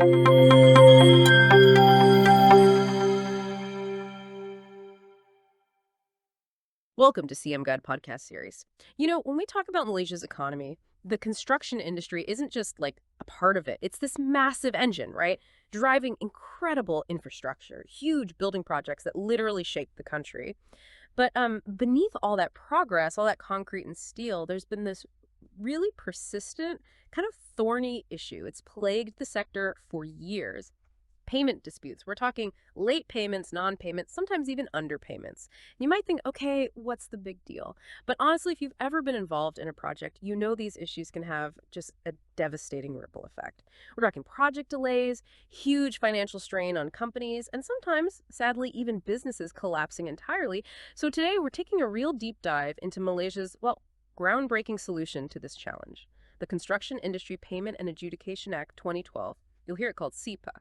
Welcome to CM Guide podcast series. When we talk about Malaysia's economy, the construction industry isn't just like a part of it. It's this massive engine, right? Driving incredible infrastructure, huge building projects that literally shape the country. But beneath all that progress, all that concrete and steel, there's been this really persistent, kind of thorny issue. It's plagued the sector for years. Payment disputes. We're talking late payments, non-payments, sometimes even underpayments. You might think, okay, what's the big deal? But honestly, if you've ever been involved in a project, you know these issues can have just a devastating ripple effect. We're talking project delays, huge financial strain on companies, and sometimes, sadly, even businesses collapsing entirely. So today, we're taking a real deep dive into Malaysia's, well, groundbreaking solution to this challenge, the Construction Industry Payment and Adjudication Act 2012. You'll hear it called CIPAA.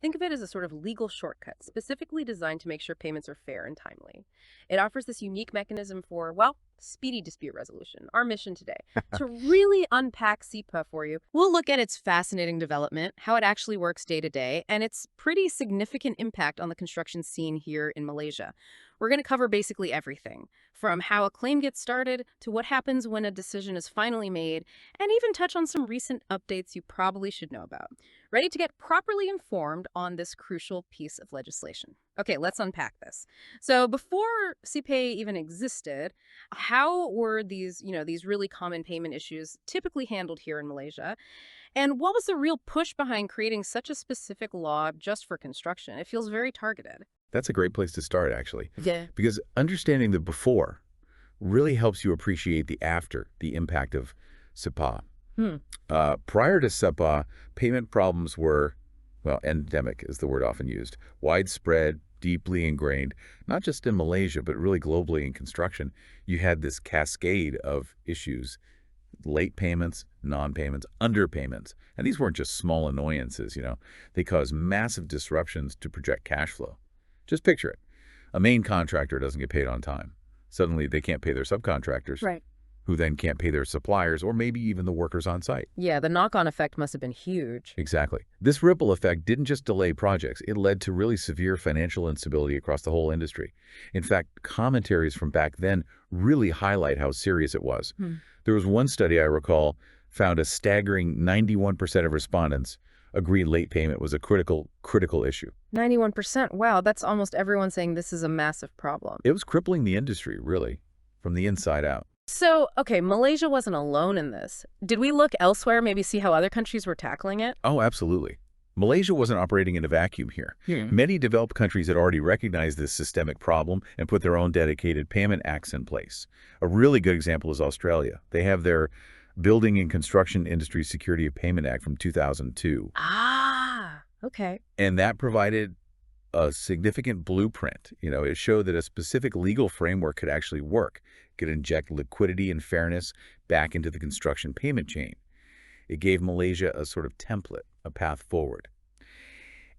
Think of it as a sort of legal shortcut specifically designed to make sure payments are fair and timely. It offers this unique mechanism for, well, speedy dispute resolution, our mission today. To really unpack CIPA for you, we'll look at its fascinating development, how it actually works day to day, and its pretty significant impact on the construction scene here in Malaysia. We're going to cover basically everything, from how a claim gets started to what happens when a decision is finally made, and even touch on some recent updates you probably should know about. Ready to get properly informed on this crucial piece of legislation? Okay, let's unpack this. So before CIPAA even existed, how were these really common payment issues typically handled here in Malaysia? And what was the real push behind creating such a specific law just for construction? It feels very targeted. That's a great place to start, actually, Yeah. because understanding the before really helps you appreciate the after, the impact of CIPAA. Hmm. Prior to CIPAA, payment problems were, well, endemic is the word often used, widespread, deeply ingrained, not just in Malaysia, but really globally in construction. You had this cascade of issues, late payments, non-payments, underpayments. And these weren't just small annoyances. They caused massive disruptions to project cash flow. Just picture it. A main contractor doesn't get paid on time. Suddenly, they can't pay their subcontractors, Right. who then can't pay their suppliers or maybe even the workers on site. Yeah, the knock-on effect must have been huge. Exactly. This ripple effect didn't just delay projects. It led to really severe financial instability across the whole industry. In fact, commentaries from back then really highlight how serious it was. There was one study I recall found a staggering 91% of respondents agreed late payment was a critical issue. 91%. Wow, that's almost everyone saying this is a massive problem. It was crippling the industry, really, from the inside out. So, okay, Malaysia wasn't alone in this. Did we look elsewhere, maybe see how other countries were tackling it? Oh, absolutely. Malaysia wasn't operating in a vacuum here. Many developed countries had already recognized this systemic problem and put their own dedicated payment acts in place. A really good example is Australia. They have their Building and Construction Industry Security of Payment Act from 2002. Ah, okay. And that provided a significant blueprint. It showed that a specific legal framework could actually work, could inject liquidity and fairness back into the construction payment chain. It gave Malaysia a sort of template, a path forward.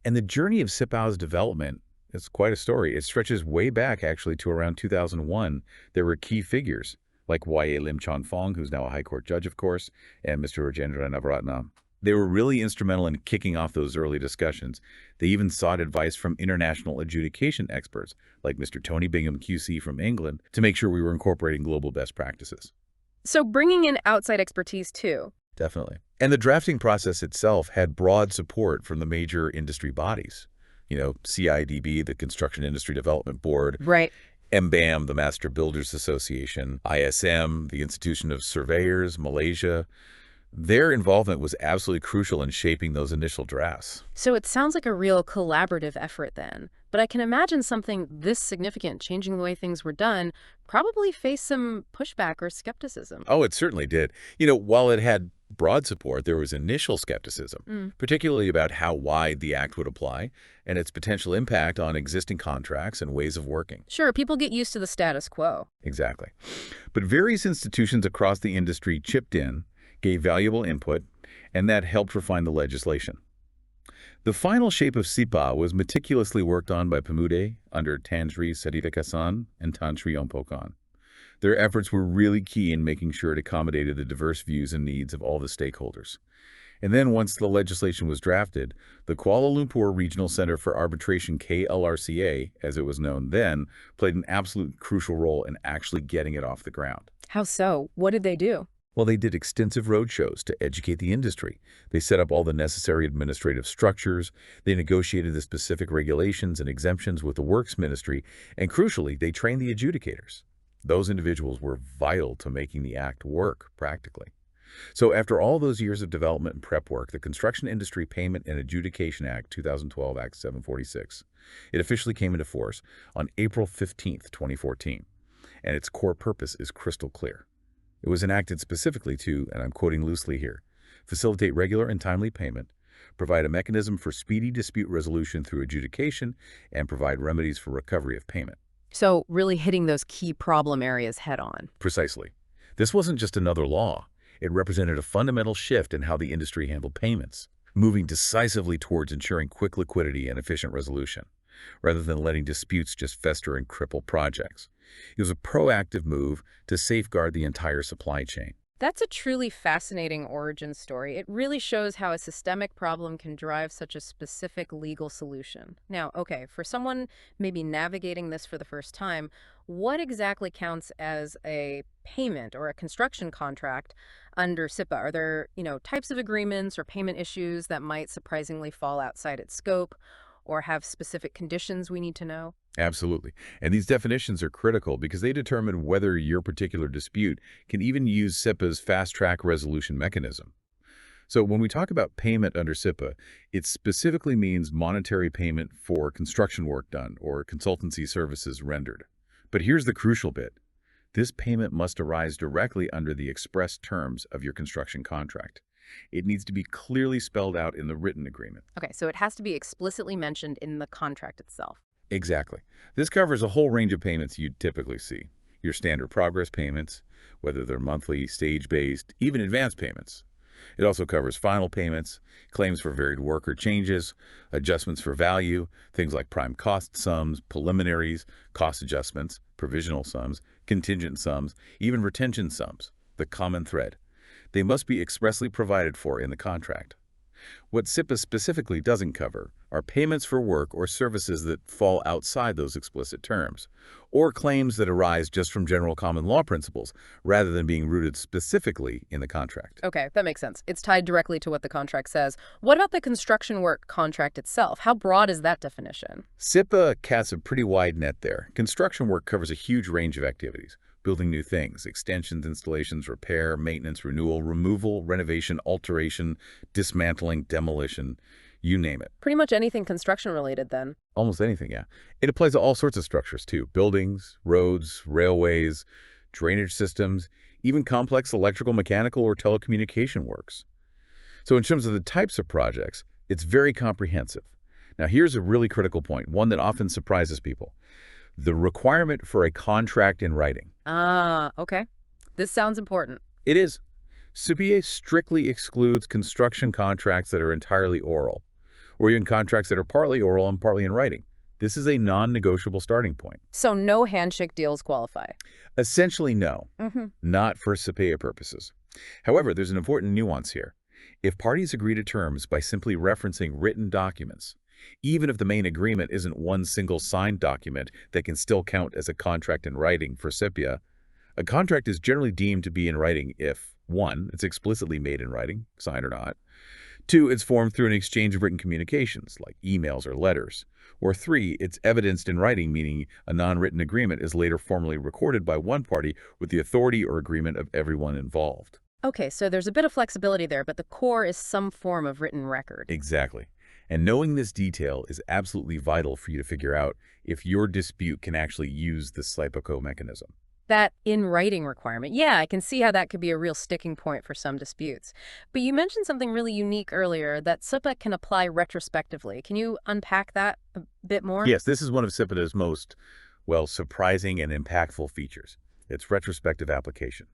And the journey of CIPAA's development is quite a story. It stretches way back, actually, to around 2001. There were key figures like Y.A. Lim Chon Fong, who's now a High Court judge, of course, and Mr. Rajendra Navaratnam. They were really instrumental in kicking off those early discussions. They even sought advice from international adjudication experts, like Mr. Tony Bingham QC from England, to make sure we were incorporating global best practices. So bringing in outside expertise too. Definitely. And the drafting process itself had broad support from the major industry bodies. CIDB, the Construction Industry Development Board. Right. MBAM, the Master Builders Association. ISM, the Institution of Surveyors, Malaysia. Their involvement was absolutely crucial in shaping those initial drafts. So it sounds like a real collaborative effort then. But I can imagine something this significant, changing the way things were done, probably faced some pushback or skepticism. Oh, it certainly did. While it had broad support, there was initial skepticism, particularly about how wide the act would apply and its potential impact on existing contracts and ways of working. Sure, people get used to the status quo. Exactly. But various institutions across the industry chipped in, gave valuable input, and that helped refine the legislation. The final shape of CIPAA was meticulously worked on by Pemuda under Tan Sri Saditakasan and Tan Sri Ompokan. Their efforts were really key in making sure it accommodated the diverse views and needs of all the stakeholders. And then once the legislation was drafted, the Kuala Lumpur Regional Center for Arbitration, KLRCA, as it was known then, played an absolute crucial role in actually getting it off the ground. How so? What did they do? Well, they did extensive roadshows to educate the industry. They set up all the necessary administrative structures. They negotiated the specific regulations and exemptions with the Works Ministry. And crucially, they trained the adjudicators. Those individuals were vital to making the act work practically. So after all those years of development and prep work, the Construction Industry Payment and Adjudication Act, 2012, Act 746, it officially came into force on April 15th, 2014. And its core purpose is crystal clear. It was enacted specifically to, and I'm quoting loosely here, facilitate regular and timely payment, provide a mechanism for speedy dispute resolution through adjudication, and provide remedies for recovery of payment. So really hitting those key problem areas head on. Precisely. This wasn't just another law. It represented a fundamental shift in how the industry handled payments, moving decisively towards ensuring quick liquidity and efficient resolution, rather than letting disputes just fester and cripple projects. It was a proactive move to safeguard the entire supply chain. That's a truly fascinating origin story. It really shows how a systemic problem can drive such a specific legal solution. Now, okay, for someone maybe navigating this for the first time, what exactly counts as a payment or a construction contract under CIPAA? Are there, types of agreements or payment issues that might surprisingly fall outside its scope or have specific conditions we need to know? Absolutely. And these definitions are critical because they determine whether your particular dispute can even use CIPAA's fast-track resolution mechanism. So when we talk about payment under CIPAA, it specifically means monetary payment for construction work done or consultancy services rendered. But here's the crucial bit. This payment must arise directly under the express terms of your construction contract. It needs to be clearly spelled out in the written agreement. Okay, so it has to be explicitly mentioned in the contract itself. Exactly. This covers a whole range of payments you'd typically see. Your standard progress payments, whether they're monthly, stage-based, even advance payments. It also covers final payments, claims for varied work or changes, adjustments for value, things like prime cost sums, preliminaries, cost adjustments, provisional sums, contingent sums, even retention sums, the common thread. They must be expressly provided for in the contract. What CIPAA specifically doesn't cover are payments for work or services that fall outside those explicit terms, or claims that arise just from general common law principles, rather than being rooted specifically in the contract. Okay, that makes sense. It's tied directly to what the contract says. What about the construction work contract itself? How broad is that definition? CIPAA casts a pretty wide net there. Construction work covers a huge range of activities. Building new things, extensions, installations, repair, maintenance, renewal, removal, renovation, alteration, dismantling, demolition, you name it. Pretty much anything construction related then. Almost anything, yeah. It applies to all sorts of structures too. Buildings, roads, railways, drainage systems, even complex electrical, mechanical, or telecommunication works. So in terms of the types of projects, it's very comprehensive. Now here's a really critical point, one that often surprises people. The requirement for a contract in writing. Ah, okay. This sounds important. It is. CIPAA strictly excludes construction contracts that are entirely oral, or even contracts that are partly oral and partly in writing. This is a non-negotiable starting point. So no handshake deals qualify? Essentially, no. Mm-hmm. Not for CIPAA purposes. However, there's an important nuance here. If parties agree to terms by simply referencing written documents, even if the main agreement isn't one single signed document that can still count as a contract in writing for CIPAA, a contract is generally deemed to be in writing if, 1, it's explicitly made in writing, signed or not, 2, it's formed through an exchange of written communications, like emails or letters, or 3, it's evidenced in writing, meaning a non-written agreement is later formally recorded by one party with the authority or agreement of everyone involved. Okay, so there's a bit of flexibility there, but the core is some form of written record. Exactly. And knowing this detail is absolutely vital for you to figure out if your dispute can actually use the CIPAA mechanism. That in-writing requirement, yeah, I can see how that could be a real sticking point for some disputes. But you mentioned something really unique earlier, that CIPAA can apply retrospectively. Can you unpack that a bit more? Yes, this is one of CIPAA's most, surprising and impactful features. It's retrospective application.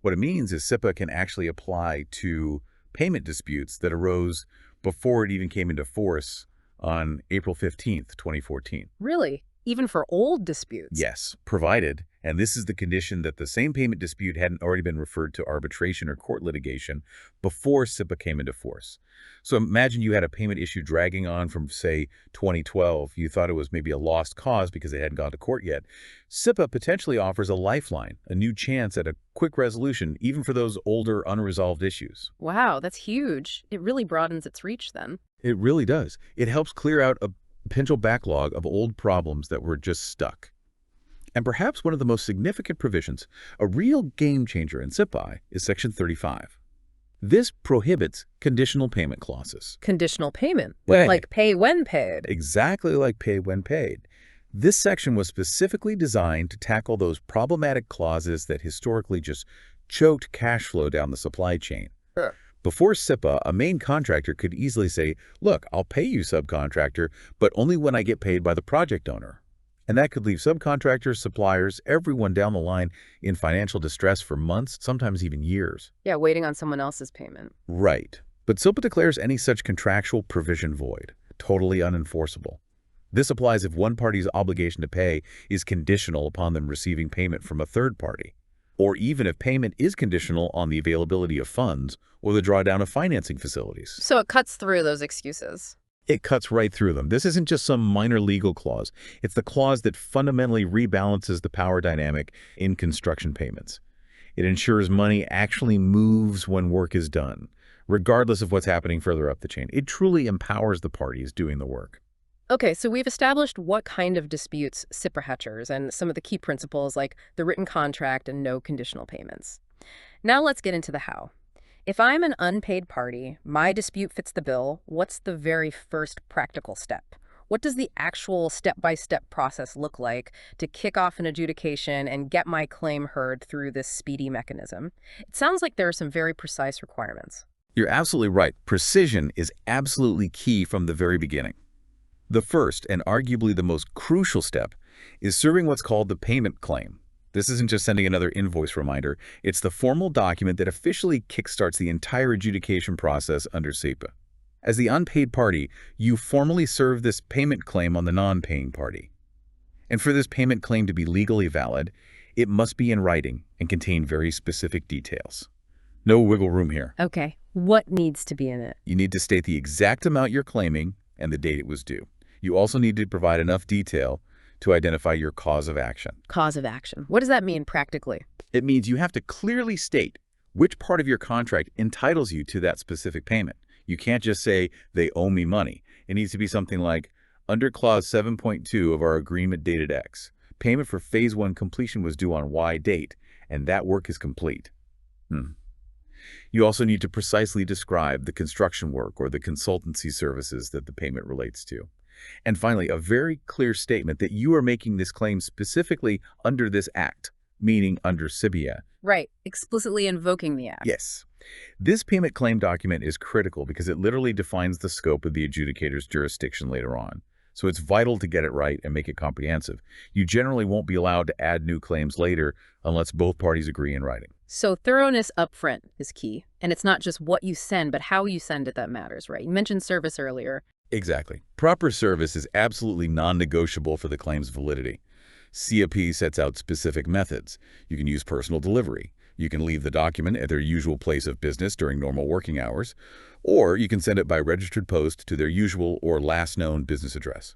What it means is CIPAA can actually apply to payment disputes that arose before it even came into force on April 15th, 2014. Really? even for old disputes. Yes, provided, and this is the condition that the same payment dispute hadn't already been referred to arbitration or court litigation before CIPAA came into force. So imagine you had a payment issue dragging on from, say, 2012. You thought it was maybe a lost cause because it hadn't gone to court yet. CIPAA potentially offers a lifeline, a new chance at a quick resolution, even for those older, unresolved issues. Wow, that's huge. It really broadens its reach then. It really does. It helps clear out a potential backlog of old problems that were just stuck. And perhaps one of the most significant provisions, a real game changer in CIPAA, is Section 35. This prohibits conditional payment clauses. Conditional payment, Right. like pay when paid. Exactly like pay when paid. This section was specifically designed to tackle those problematic clauses that historically just choked cash flow down the supply chain. Sure. Before CIPAA, a main contractor could easily say, look, I'll pay you, subcontractor, but only when I get paid by the project owner. And that could leave subcontractors, suppliers, everyone down the line in financial distress for months, sometimes even years. Yeah, waiting on someone else's payment. Right. But CIPAA declares any such contractual provision void, totally unenforceable. This applies if one party's obligation to pay is conditional upon them receiving payment from a third party, or even if payment is conditional on the availability of funds or the drawdown of financing facilities. So it cuts through those excuses. It cuts right through them. This isn't just some minor legal clause. It's the clause that fundamentally rebalances the power dynamic in construction payments. It ensures money actually moves when work is done, regardless of what's happening further up the chain. It truly empowers the parties doing the work. Okay, so we've established what kind of disputes CIPAA hatches and some of the key principles like the written contract and no conditional payments. Now let's get into the how. If I'm an unpaid party, my dispute fits the bill, what's the very first practical step? What does the actual step-by-step process look like to kick off an adjudication and get my claim heard through this speedy mechanism? It sounds like there are some very precise requirements. You're absolutely right. Precision is absolutely key from the very beginning. The first, and arguably the most crucial step, is serving what's called the payment claim. This isn't just sending another invoice reminder. It's the formal document that officially kickstarts the entire adjudication process under CIPAA. As the unpaid party, you formally serve this payment claim on the non-paying party. And for this payment claim to be legally valid, it must be in writing and contain very specific details. No wiggle room here. Okay, what needs to be in it? You need to state the exact amount you're claiming and the date it was due. You also need to provide enough detail to identify your cause of action. Cause of action. What does that mean practically? It means you have to clearly state which part of your contract entitles you to that specific payment. You can't just say, they owe me money. It needs to be something like, under Clause 7.2 of our agreement dated X, payment for Phase 1 completion was due on Y date, and that work is complete. You also need to precisely describe the construction work or the consultancy services that the payment relates to. And finally, a very clear statement that you are making this claim specifically under this act, meaning under CIPAA. Right, explicitly invoking the act. Yes. This payment claim document is critical because it literally defines the scope of the adjudicator's jurisdiction later on. So it's vital to get it right and make it comprehensive. You generally won't be allowed to add new claims later unless both parties agree in writing. So thoroughness up front is key. And it's not just what you send, but how you send it that matters, right? You mentioned service earlier. Exactly. Proper service is absolutely non-negotiable for the claim's validity. CIPAA sets out specific methods. You can use personal delivery. You can leave the document at their usual place of business during normal working hours, or you can send it by registered post to their usual or last known business address.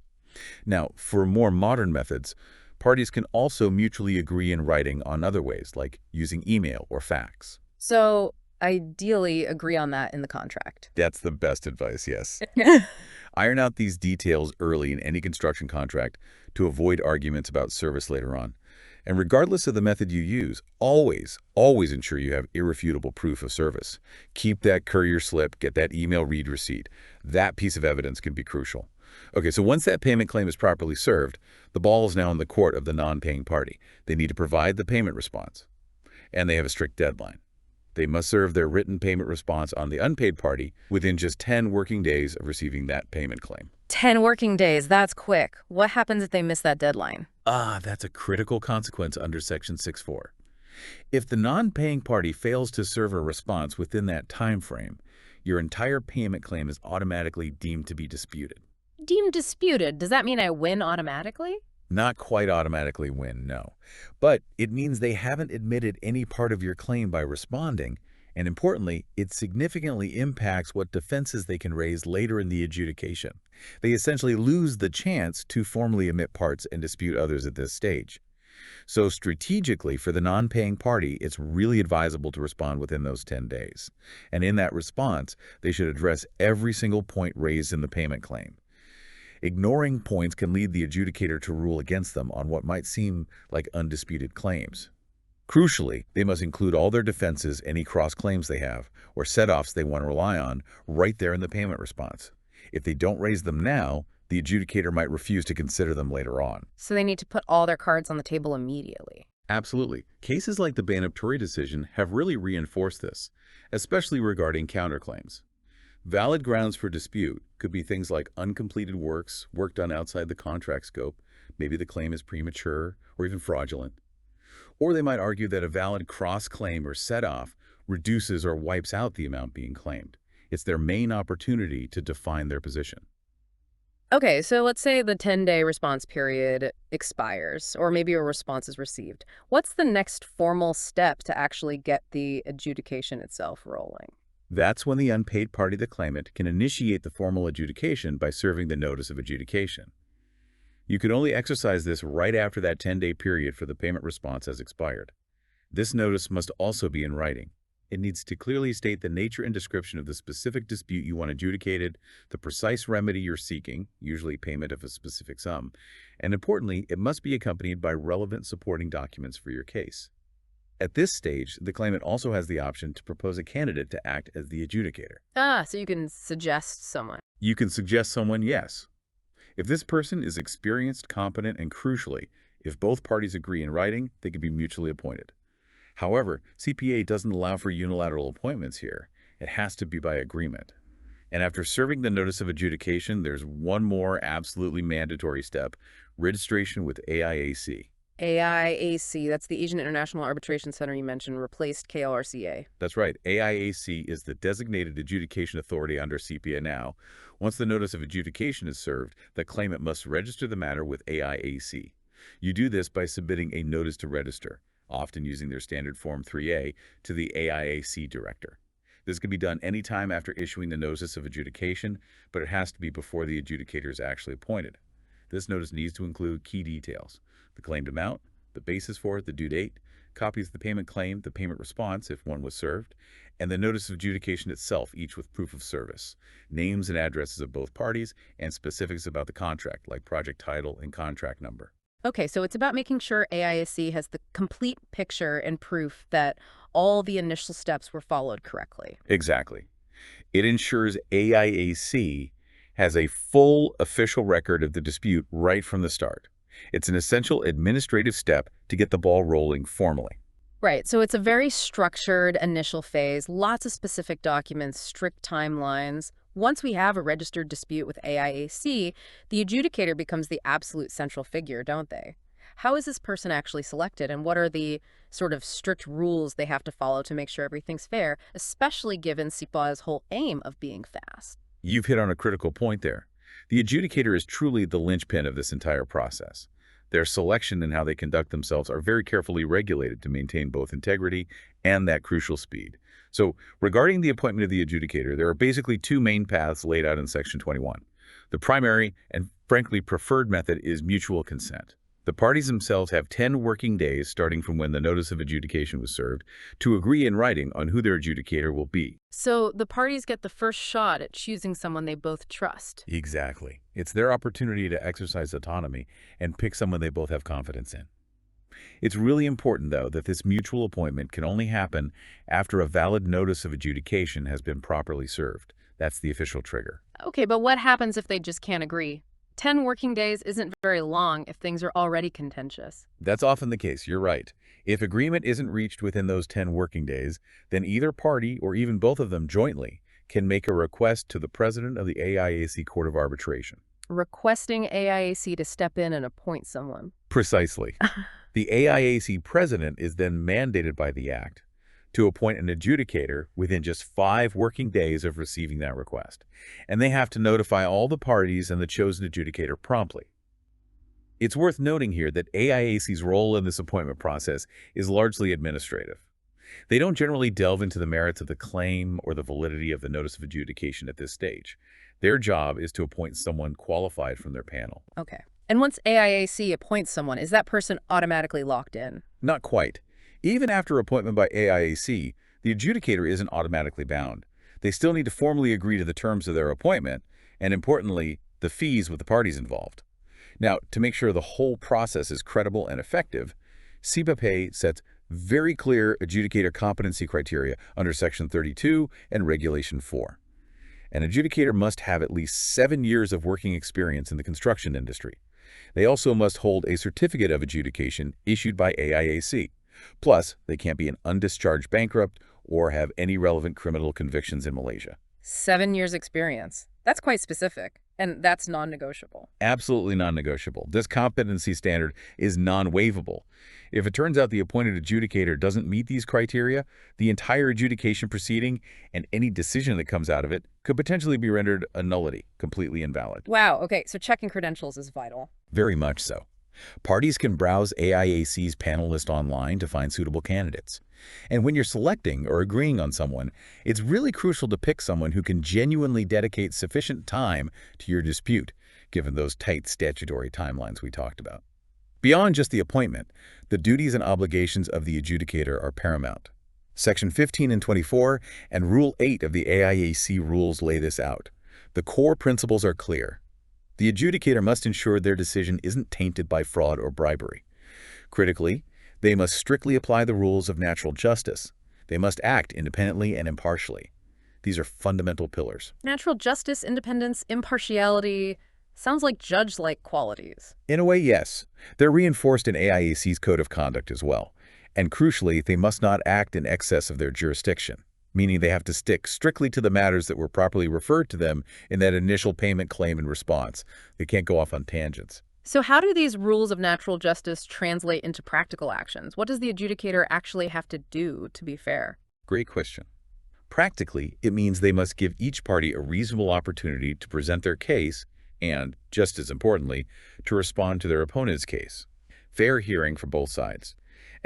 Now, for more modern methods, parties can also mutually agree in writing on other ways, like using email or fax. So ideally agree on that in the contract. That's the best advice, yes. Iron out these details early in any construction contract to avoid arguments about service later on. And regardless of the method you use, always ensure you have irrefutable proof of service. Keep that courier slip, get that email read receipt. That piece of evidence can be crucial. Okay, so once that payment claim is properly served, the ball is now in the court of the non-paying party. They need to provide the payment response, and they have a strict deadline. They must serve their written payment response on the unpaid party within just 10 working days of receiving that payment claim. 10 working days, that's quick. What happens if they miss that deadline? That's a critical consequence under Section 6.4. If the non-paying party fails to serve a response within that time frame, your entire payment claim is automatically deemed to be disputed. Deemed disputed, does that mean I win automatically? Not quite automatically win, no. But it means they haven't admitted any part of your claim by responding, and importantly, it significantly impacts what defenses they can raise later in the adjudication. They essentially lose the chance to formally admit parts and dispute others at this stage. So strategically, for the non-paying party, it's really advisable to respond within those 10 days. And in that response, they should address every single point raised in the payment claim. Ignoring points can lead the adjudicator to rule against them on what might seem like undisputed claims. Crucially, they must include all their defenses, any cross-claims they have, or set-offs they want to rely on, right there in the payment response. If they don't raise them now, the adjudicator might refuse to consider them later on. So they need to put all their cards on the table immediately. Absolutely. Cases like the Banab-Torrey decision have really reinforced this, especially regarding counterclaims. Valid grounds for dispute could be things like uncompleted work done outside the contract scope, maybe the claim is premature or even fraudulent. Or they might argue that a valid cross-claim or set-off reduces or wipes out the amount being claimed. It's their main opportunity to define their position. Okay, so let's say the 10-day response period expires, or maybe a response is received. What's the next formal step to actually get the adjudication itself rolling? That's when the unpaid party, the claimant, can initiate the formal adjudication by serving the notice of adjudication. You can only exercise this right after that 10-day period for the payment response has expired. This notice must also be in writing. It needs to clearly state the nature and description of the specific dispute you want adjudicated, the precise remedy you're seeking, usually payment of a specific sum, and importantly, it must be accompanied by relevant supporting documents for your case. At this stage, the claimant also has the option to propose a candidate to act as the adjudicator. So you can suggest someone. You can suggest someone, yes. If this person is experienced, competent, and crucially, if both parties agree in writing, they can be mutually appointed. However, CPA doesn't allow for unilateral appointments here. It has to be by agreement. And after serving the notice of adjudication, there's one more absolutely mandatory step: registration with AIAC. AIAC, that's the Asian International Arbitration Center you mentioned, replaced KLRCA. That's right. AIAC is the designated adjudication authority under CIPAA now. Once the notice of adjudication is served, the claimant must register the matter with AIAC. You do this by submitting a notice to register, often using their standard Form 3A, to the AIAC director. This can be done anytime after issuing the notice of adjudication, but it has to be before the adjudicator is actually appointed. This notice needs to include key details: the claimed amount, the basis for it, the due date, copies of the payment claim, the payment response if one was served, and the notice of adjudication itself, each with proof of service, names and addresses of both parties, and specifics about the contract, like project title and contract number. Okay, so it's about making sure AISC has the complete picture and proof that all the initial steps were followed correctly. Exactly. It ensures AIAC has a full official record of the dispute right from the start. It's an essential administrative step to get the ball rolling formally. Right, so it's a very structured initial phase, lots of specific documents, strict timelines. Once we have a registered dispute with AIAC, the adjudicator becomes the absolute central figure, don't they? How is this person actually selected, and what are the sort of strict rules they have to follow to make sure everything's fair, especially given CIPAA's whole aim of being fast? You've hit on a critical point there. The adjudicator is truly the linchpin of this entire process. Their selection and how they conduct themselves are very carefully regulated to maintain both integrity and that crucial speed. So, regarding the appointment of the adjudicator, there are basically two main paths laid out in Section 21. The primary and, frankly, preferred method is mutual consent. The parties themselves have 10 working days, starting from when the notice of adjudication was served, to agree in writing on who their adjudicator will be. So the parties get the first shot at choosing someone they both trust. Exactly. It's their opportunity to exercise autonomy and pick someone they both have confidence in. It's really important, though, that this mutual appointment can only happen after a valid notice of adjudication has been properly served. That's the official trigger. Okay, but what happens if they just can't agree? 10 working days isn't very long if things are already contentious. That's often the case, you're right. If agreement isn't reached within those 10 working days, then either party, or even both of them jointly, can make a request to the president of the AIAC Court of Arbitration. Requesting AIAC to step in and appoint someone. Precisely. The AIAC president is then mandated by the Act to appoint an adjudicator within just 5 working days of receiving that request. And they have to notify all the parties and the chosen adjudicator promptly. It's worth noting here that AIAC's role in this appointment process is largely administrative. They don't generally delve into the merits of the claim or the validity of the notice of adjudication at this stage. Their job is to appoint someone qualified from their panel. Okay. And once AIAC appoints someone, is that person automatically locked in? Not quite. Even after appointment by AIAC, the adjudicator isn't automatically bound. They still need to formally agree to the terms of their appointment, and importantly, the fees with the parties involved. Now, to make sure the whole process is credible and effective, CIPAA sets very clear adjudicator competency criteria under Section 32 and Regulation 4. An adjudicator must have at least 7 years of working experience in the construction industry. They also must hold a certificate of adjudication issued by AIAC. Plus, they can't be an undischarged bankrupt or have any relevant criminal convictions in Malaysia. 7 years experience. That's quite specific, and that's non-negotiable. Absolutely non-negotiable. This competency standard is non-waivable. If it turns out the appointed adjudicator doesn't meet these criteria, the entire adjudication proceeding and any decision that comes out of it could potentially be rendered a nullity, completely invalid. Wow, okay, so checking credentials is vital. Very much so. Parties can browse AIAC's panel list online to find suitable candidates. And when you're selecting or agreeing on someone, it's really crucial to pick someone who can genuinely dedicate sufficient time to your dispute, given those tight statutory timelines we talked about. Beyond just the appointment, the duties and obligations of the adjudicator are paramount. Section 15 and 24 and Rule 8 of the AIAC rules lay this out. The core principles are clear. The adjudicator must ensure their decision isn't tainted by fraud or bribery. Critically, they must strictly apply the rules of natural justice. They must act independently and impartially. These are fundamental pillars. Natural justice, independence, impartiality. Sounds like judge-like qualities. In a way, yes. They're reinforced in AIAC's Code of Conduct as well. And crucially, they must not act in excess of their jurisdiction, meaning they have to stick strictly to the matters that were properly referred to them in that initial payment claim and response. They can't go off on tangents. So how do these rules of natural justice translate into practical actions? What does the adjudicator actually have to do to be fair? Great question. Practically, it means they must give each party a reasonable opportunity to present their case and, just as importantly, to respond to their opponent's case. Fair hearing for both sides.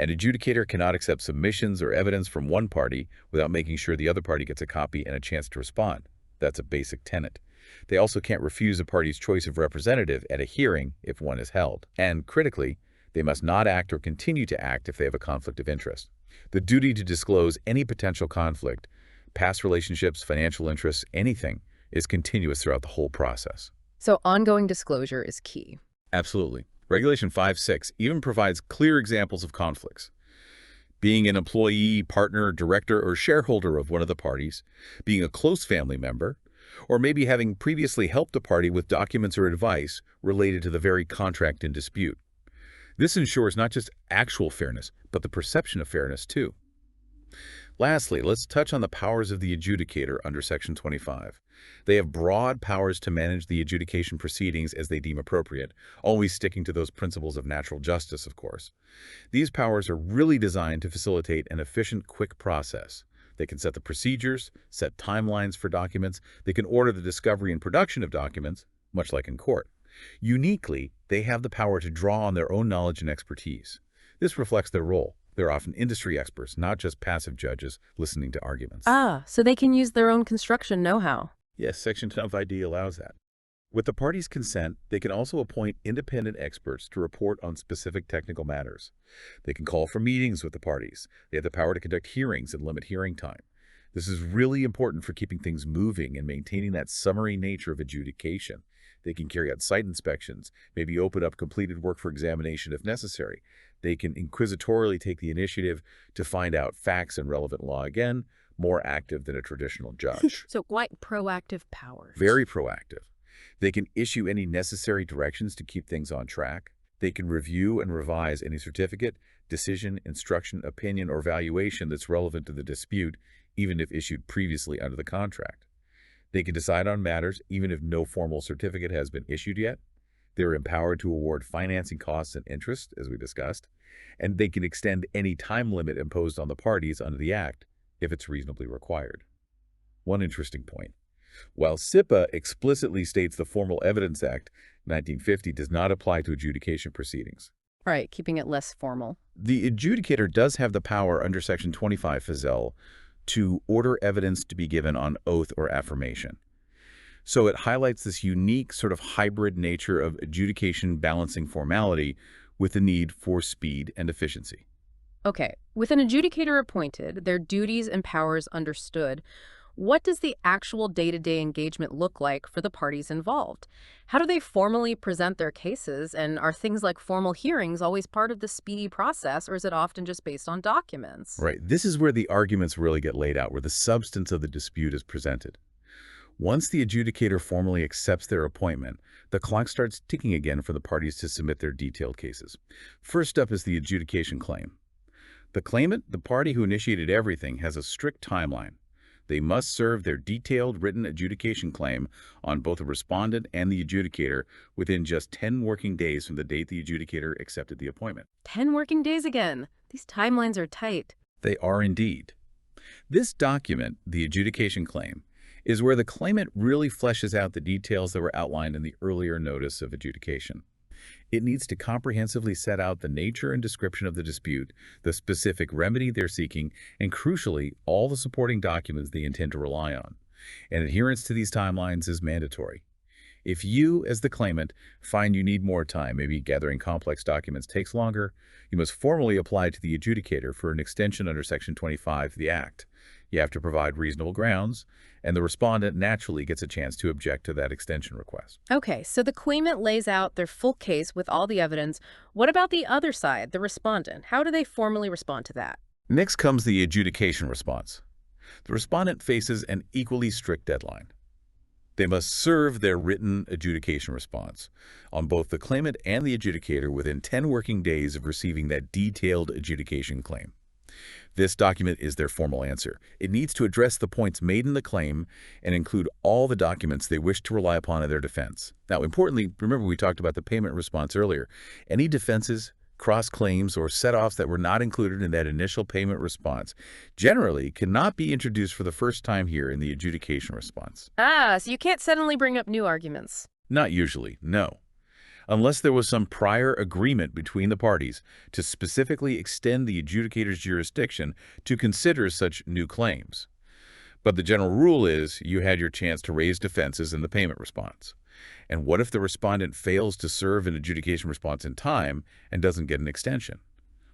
An adjudicator cannot accept submissions or evidence from one party without making sure the other party gets a copy and a chance to respond. That's a basic tenet. They also can't refuse a party's choice of representative at a hearing if one is held. And critically, they must not act or continue to act if they have a conflict of interest. The duty to disclose any potential conflict, past relationships, financial interests, anything, is continuous throughout the whole process. So ongoing disclosure is key. Absolutely. Regulation 5.6 even provides clear examples of conflicts. Being an employee, partner, director, or shareholder of one of the parties, being a close family member, or maybe having previously helped a party with documents or advice related to the very contract in dispute. This ensures not just actual fairness, but the perception of fairness too. Lastly, let's touch on the powers of the adjudicator under Section 25. They have broad powers to manage the adjudication proceedings as they deem appropriate, always sticking to those principles of natural justice, of course. These powers are really designed to facilitate an efficient, quick process. They can set the procedures, set timelines for documents, they can order the discovery and production of documents, much like in court. Uniquely, they have the power to draw on their own knowledge and expertise. This reflects their role. They're often industry experts, not just passive judges listening to arguments. Ah, so they can use their own construction know-how. Yes, Section 25D allows that. With the parties' consent, they can also appoint independent experts to report on specific technical matters. They can call for meetings with the parties. They have the power to conduct hearings and limit hearing time. This is really important for keeping things moving and maintaining that summary nature of adjudication. They can carry out site inspections, maybe open up completed work for examination if necessary. They can inquisitorially take the initiative to find out facts and relevant law again, more active than a traditional judge. So quite proactive powers. Very proactive. They can issue any necessary directions to keep things on track. They can review and revise any certificate, decision, instruction, opinion, or valuation that's relevant to the dispute, even if issued previously under the contract. They can decide on matters even if no formal certificate has been issued yet. They're empowered to award financing costs and interest, as we discussed, and they can extend any time limit imposed on the parties under the Act if it's reasonably required. One interesting point. While CIPAA explicitly states the Formal Evidence Act, 1950 does not apply to adjudication proceedings. Right, keeping it less formal. The adjudicator does have the power under Section 25 Fazell to order evidence to be given on oath or affirmation. So it highlights this unique sort of hybrid nature of adjudication balancing formality with the need for speed and efficiency. Okay, with an adjudicator appointed, their duties and powers understood, what does the actual day-to-day engagement look like for the parties involved? How do they formally present their cases, and are things like formal hearings always part of the speedy process, or is it often just based on documents? Right. This is where the arguments really get laid out, where the substance of the dispute is presented. Once the adjudicator formally accepts their appointment, the clock starts ticking again for the parties to submit their detailed cases. First up is the adjudication claim. The claimant, the party who initiated everything, has a strict timeline. They must serve their detailed written adjudication claim on both the respondent and the adjudicator within just 10 working days from the date the adjudicator accepted the appointment. 10 working days again. These timelines are tight. They are indeed. This document, the adjudication claim, is where the claimant really fleshes out the details that were outlined in the earlier notice of adjudication. It needs to comprehensively set out the nature and description of the dispute, the specific remedy they're seeking, and crucially, all the supporting documents they intend to rely on. And adherence to these timelines is mandatory. If you, as the claimant, find you need more time, maybe gathering complex documents takes longer, you must formally apply to the adjudicator for an extension under Section 25 of the Act. You have to provide reasonable grounds, and the respondent naturally gets a chance to object to that extension request. Okay, so the claimant lays out their full case with all the evidence. What about the other side, the respondent? How do they formally respond to that? Next comes the adjudication response. The respondent faces an equally strict deadline. They must serve their written adjudication response on both the claimant and the adjudicator within 10 working days of receiving that detailed adjudication claim. This document is their formal answer. It needs to address the points made in the claim and include all the documents they wish to rely upon in their defense. Now, importantly, remember we talked about the payment response earlier. Any defenses, cross-claims, or set-offs that were not included in that initial payment response generally cannot be introduced for the first time here in the adjudication response. Ah, so you can't suddenly bring up new arguments. Not usually, no. Unless there was some prior agreement between the parties to specifically extend the adjudicator's jurisdiction to consider such new claims. But the general rule is you had your chance to raise defenses in the payment response. And what if the respondent fails to serve an adjudication response in time and doesn't get an extension?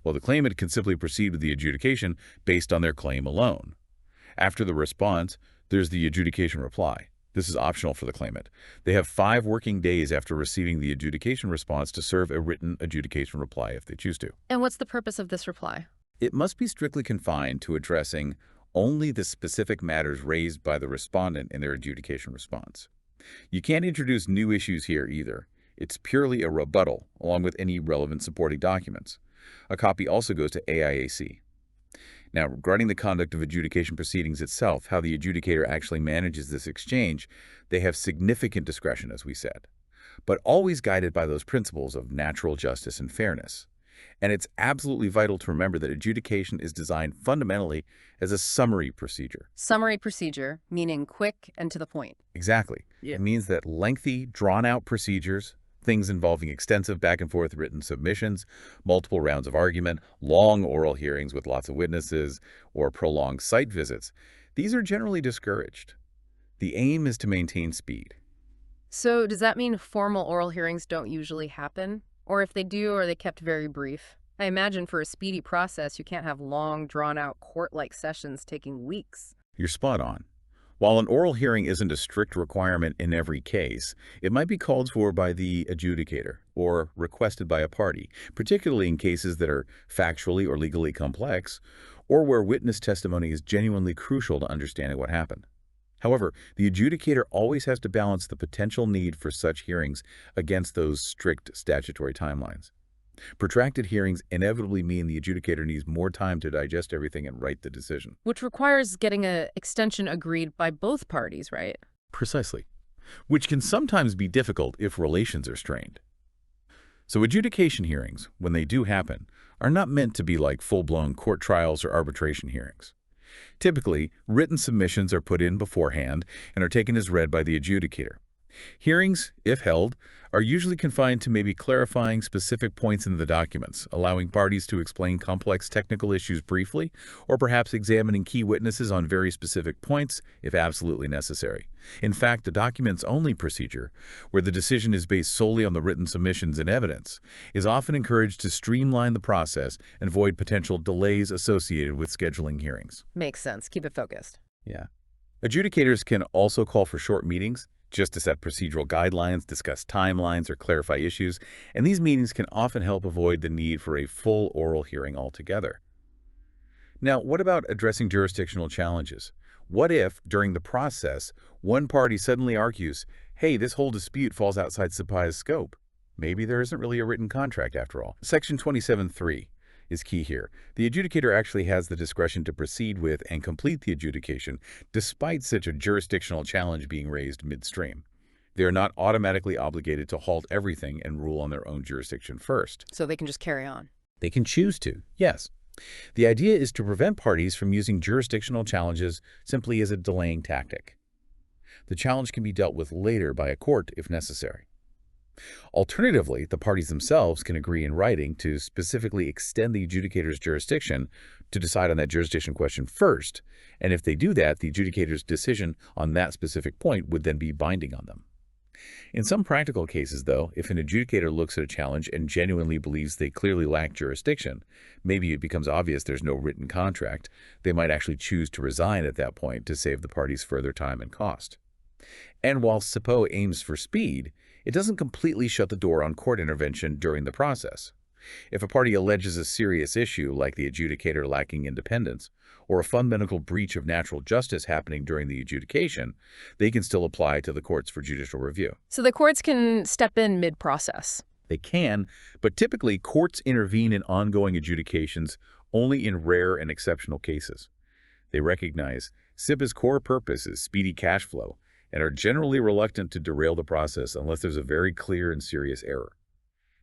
Well, the claimant can simply proceed with the adjudication based on their claim alone. After the response, there's the adjudication reply. This is optional for the claimant. They have 5 working days after receiving the adjudication response to serve a written adjudication reply if they choose to. And what's the purpose of this reply? It must be strictly confined to addressing only the specific matters raised by the respondent in their adjudication response. You can't introduce new issues here either. It's purely a rebuttal, along with any relevant supporting documents. A copy also goes to AIAC. Now, regarding the conduct of adjudication proceedings itself, how the adjudicator actually manages this exchange, they have significant discretion, as we said, but always guided by those principles of natural justice and fairness. And it's absolutely vital to remember that adjudication is designed fundamentally as a summary procedure. Summary procedure, meaning quick and to the point. Exactly. Yeah. It means that lengthy, drawn-out procedures, things involving extensive back-and-forth written submissions, multiple rounds of argument, long oral hearings with lots of witnesses, or prolonged site visits, these are generally discouraged. The aim is to maintain speed. So does that mean formal oral hearings don't usually happen? Or if they do, are they kept very brief? I imagine for a speedy process, you can't have long, drawn-out court-like sessions taking weeks. You're spot on. While an oral hearing isn't a strict requirement in every case, it might be called for by the adjudicator or requested by a party, particularly in cases that are factually or legally complex, or where witness testimony is genuinely crucial to understanding what happened. However, the adjudicator always has to balance the potential need for such hearings against those strict statutory timelines. Protracted hearings inevitably mean the adjudicator needs more time to digest everything and write the decision. Which requires getting an extension agreed by both parties, right? Precisely. Which can sometimes be difficult if relations are strained. So adjudication hearings, when they do happen, are not meant to be like full-blown court trials or arbitration hearings. Typically, written submissions are put in beforehand and are taken as read by the adjudicator. Hearings, if held, are usually confined to maybe clarifying specific points in the documents, allowing parties to explain complex technical issues briefly, or perhaps examining key witnesses on very specific points if absolutely necessary. In fact, the documents-only procedure, where the decision is based solely on the written submissions and evidence, is often encouraged to streamline the process and avoid potential delays associated with scheduling hearings. Makes sense. Keep it focused. Yeah. Adjudicators can also call for short meetings just to set procedural guidelines, discuss timelines, or clarify issues, and these meetings can often help avoid the need for a full oral hearing altogether. Now, what about addressing jurisdictional challenges? What if, during the process, one party suddenly argues, hey, this whole dispute falls outside CIPAA's scope? Maybe there isn't really a written contract after all. Section 27(3) is key here. The adjudicator actually has the discretion to proceed with and complete the adjudication despite such a jurisdictional challenge being raised midstream. They are not automatically obligated to halt everything and rule on their own jurisdiction first. So they can just carry on. They can choose to, yes. The idea is to prevent parties from using jurisdictional challenges simply as a delaying tactic. The challenge can be dealt with later by a court if necessary. Alternatively, the parties themselves can agree in writing to specifically extend the adjudicator's jurisdiction to decide on that jurisdiction question first, and if they do that, the adjudicator's decision on that specific point would then be binding on them. In some practical cases, though, if an adjudicator looks at a challenge and genuinely believes they clearly lack jurisdiction, maybe it becomes obvious there's no written contract, they might actually choose to resign at that point to save the parties further time and cost. And while CIPAA aims for speed, it doesn't completely shut the door on court intervention during the process. If a party alleges a serious issue like the adjudicator lacking independence or a fundamental breach of natural justice happening during the adjudication, they can still apply to the courts for judicial review. So the courts can step in mid-process. They can, but typically courts intervene in ongoing adjudications only in rare and exceptional cases. They recognize CIPAA's core purpose is speedy cash flow and are generally reluctant to derail the process unless there's a very clear and serious error.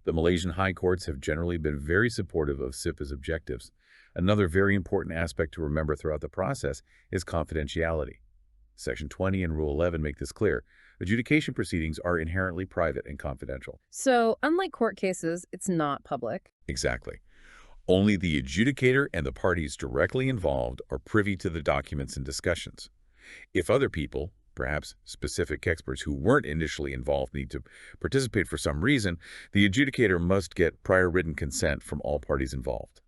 The Malaysian high courts have generally been very supportive of CIPAA's objectives. Another very important aspect to remember throughout the process is confidentiality. Section 20 and Rule 11 make this clear. Adjudication proceedings are inherently private and confidential. So, unlike court cases, it's not public. Exactly. Only the adjudicator and the parties directly involved are privy to the documents and discussions. If other people, perhaps specific experts who weren't initially involved, need to participate for some reason, the adjudicator must get prior written consent from all parties involved.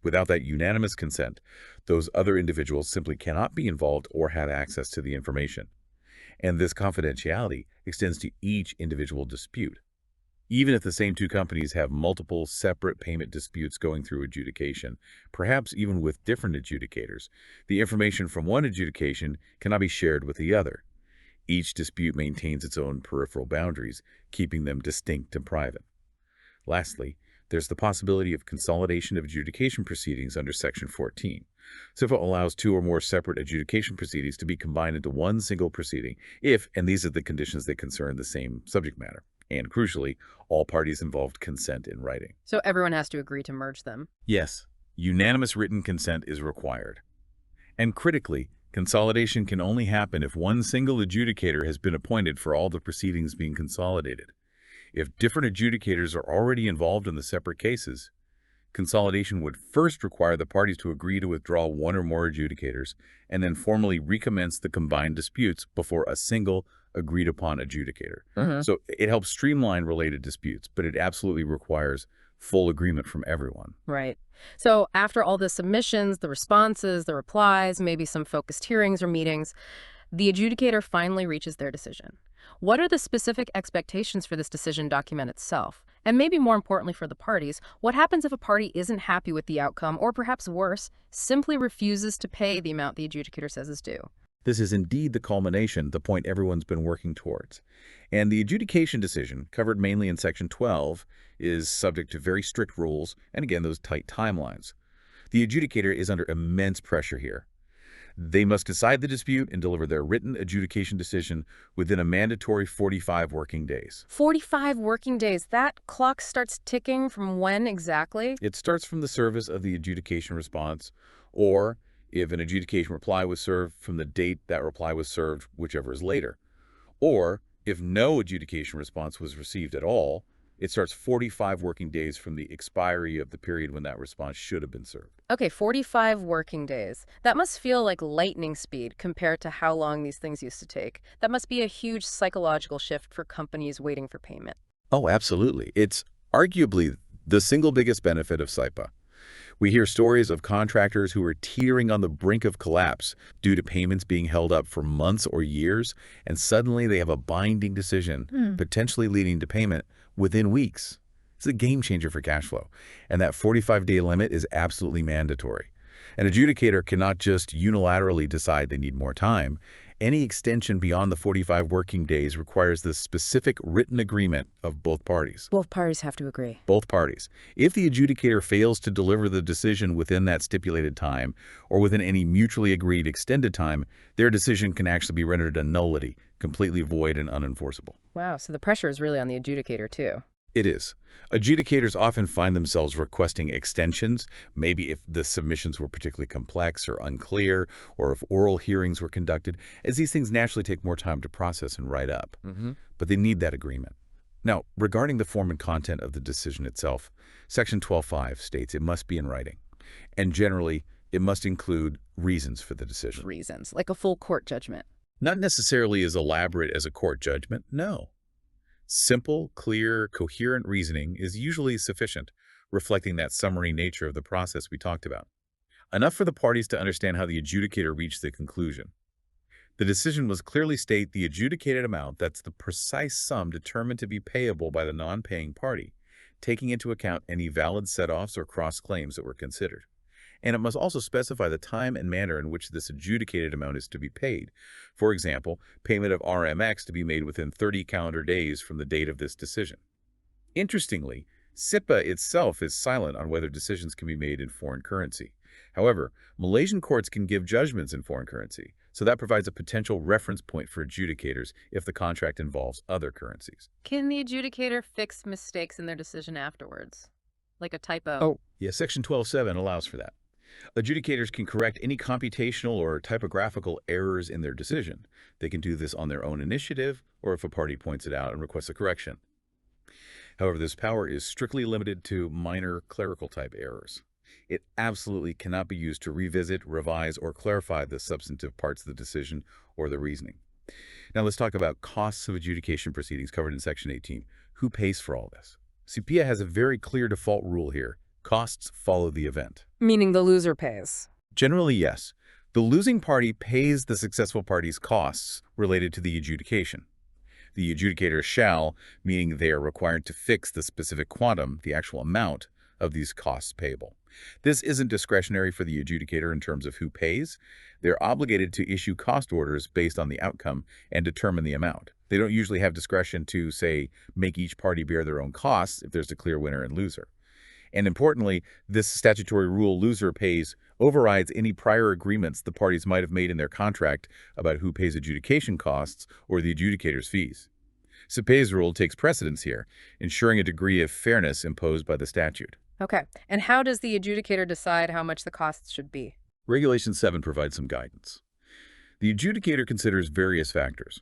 Without that unanimous consent, those other individuals simply cannot be involved or have access to the information. And this confidentiality extends to each individual dispute. Even if the same two companies have multiple separate payment disputes going through adjudication, perhaps even with different adjudicators, the information from one adjudication cannot be shared with the other. Each dispute maintains its own peripheral boundaries, keeping them distinct and private. Lastly, there's the possibility of consolidation of adjudication proceedings under Section 14. CIPAA allows two or more separate adjudication proceedings to be combined into one single proceeding if, and these are the conditions that concern the same subject matter, and crucially, all parties involved consent in writing. So everyone has to agree to merge them. Yes, unanimous written consent is required. And critically, consolidation can only happen if one single adjudicator has been appointed for all the proceedings being consolidated. If different adjudicators are already involved in the separate cases, consolidation would first require the parties to agree to withdraw one or more adjudicators and then formally recommence the combined disputes before a single agreed-upon adjudicator. So it helps streamline related disputes, but it absolutely requires full agreement from everyone. Right. So after all the submissions, the responses, the replies, maybe some focused hearings or meetings, the adjudicator finally reaches their decision. What are the specific expectations for this decision document itself? And maybe more importantly for the parties, what happens if a party isn't happy with the outcome or perhaps worse, simply refuses to pay the amount the adjudicator says is due? This is indeed the culmination, the point everyone's been working towards. And the adjudication decision, covered mainly in Section 12, is subject to very strict rules and, again, those tight timelines. The adjudicator is under immense pressure here. They must decide the dispute and deliver their written adjudication decision within a mandatory 45 working days. 45 working days. That clock starts ticking from when exactly? It starts from the service of the adjudication response, or if an adjudication reply was served from the date that reply was served, whichever is later. Or if no adjudication response was received at all, it starts 45 working days from the expiry of the period when that response should have been served. Okay, 45 working days. That must feel like lightning speed compared to how long these things used to take. That must be a huge psychological shift for companies waiting for payment. Oh, absolutely. It's arguably the single biggest benefit of CIPAA. We hear stories of contractors who are teetering on the brink of collapse due to payments being held up for months or years, and suddenly they have a binding decision, potentially leading to payment within weeks. It's a game changer for cash flow, and that 45-day limit is absolutely mandatory. An adjudicator cannot just unilaterally decide they need more time. Any extension beyond the 45 working days requires the specific written agreement of both parties. Both parties have to agree. Both parties. If the adjudicator fails to deliver the decision within that stipulated time or within any mutually agreed extended time, their decision can actually be rendered a nullity, completely void and unenforceable. Wow, so the pressure is really on the adjudicator too. It is. Adjudicators often find themselves requesting extensions, maybe if the submissions were particularly complex or unclear, or if oral hearings were conducted, as these things naturally take more time to process and write up. But they need that agreement. Now, regarding the form and content of the decision itself, Section 12.5 states it must be in writing, and generally, it must include reasons for the decision. Reasons, like a full court judgment. Not necessarily as elaborate as a court judgment, no. Simple, clear, coherent reasoning is usually sufficient, reflecting that summary nature of the process we talked about. Enough for the parties to understand how the adjudicator reached the conclusion. The decision must clearly state the adjudicated amount, that's the precise sum determined to be payable by the non-paying party, taking into account any valid set-offs or cross-claims that were considered. And it must also specify the time and manner in which this adjudicated amount is to be paid. For example, payment of RMX to be made within 30 calendar days from the date of this decision. Interestingly, CIPAA itself is silent on whether decisions can be made in foreign currency. However, Malaysian courts can give judgments in foreign currency, so that provides a potential reference point for adjudicators if the contract involves other currencies. Can the adjudicator fix mistakes in their decision afterwards? Like a typo? Oh, yeah, Section 12.7 allows for that. Adjudicators can correct any computational or typographical errors in their decision. They can do this on their own initiative or if a party points it out and requests a correction. However, this power is strictly limited to minor clerical type errors. It absolutely cannot be used to revisit, revise, or clarify the substantive parts of the decision or the reasoning. Now let's talk about costs of adjudication proceedings covered in Section 18. Who pays for all this? CIPAA has a very clear default rule here. Costs follow the event. Meaning the loser pays. Generally, yes. The losing party pays the successful party's costs related to the adjudication. The adjudicator shall, meaning they are required to fix the specific quantum, the actual amount, of these costs payable. This isn't discretionary for the adjudicator in terms of who pays. They're obligated to issue cost orders based on the outcome and determine the amount. They don't usually have discretion to, say, make each party bear their own costs if there's a clear winner and loser. And importantly, this statutory rule loser pays overrides any prior agreements the parties might have made in their contract about who pays adjudication costs or the adjudicator's fees. CIPAA's rule takes precedence here, ensuring a degree of fairness imposed by the statute. Okay. And how does the adjudicator decide how much the costs should be? Regulation 7 provides some guidance. The adjudicator considers various factors: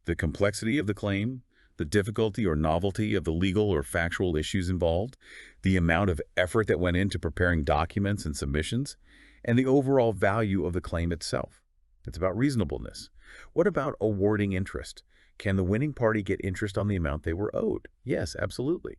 the complexity of the claim, the difficulty or novelty of the legal or factual issues involved, the amount of effort that went into preparing documents and submissions, and the overall value of the claim itself. It's about reasonableness. What about awarding interest? Can the winning party get interest on the amount they were owed? Yes, absolutely.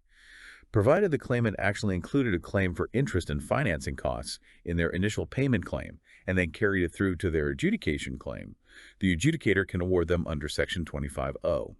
Provided the claimant actually included a claim for interest and financing costs in their initial payment claim and then carried it through to their adjudication claim, the adjudicator can award them under Section 25(0).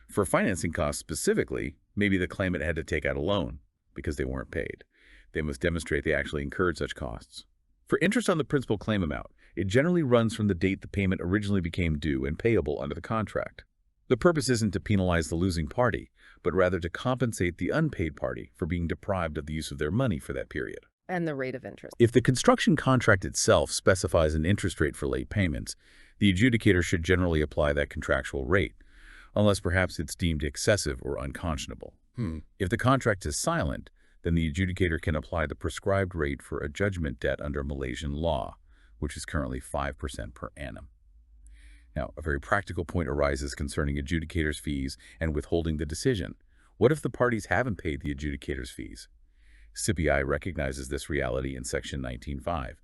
For financing costs specifically, maybe the claimant had to take out a loan because they weren't paid. They must demonstrate they actually incurred such costs. For interest on the principal claim amount, it generally runs from the date the payment originally became due and payable under the contract. The purpose isn't to penalize the losing party, but rather to compensate the unpaid party for being deprived of the use of their money for that period. And the rate of interest. If the construction contract itself specifies an interest rate for late payments, the adjudicator should generally apply that contractual rate, unless perhaps it's deemed excessive or unconscionable. If the contract is silent, then the adjudicator can apply the prescribed rate for a judgment debt under Malaysian law, which is currently 5% per annum. Now, a very practical point arises concerning adjudicators' fees and withholding the decision. What if the parties haven't paid the adjudicator's fees? CIPAA recognizes this reality in Section 19.5.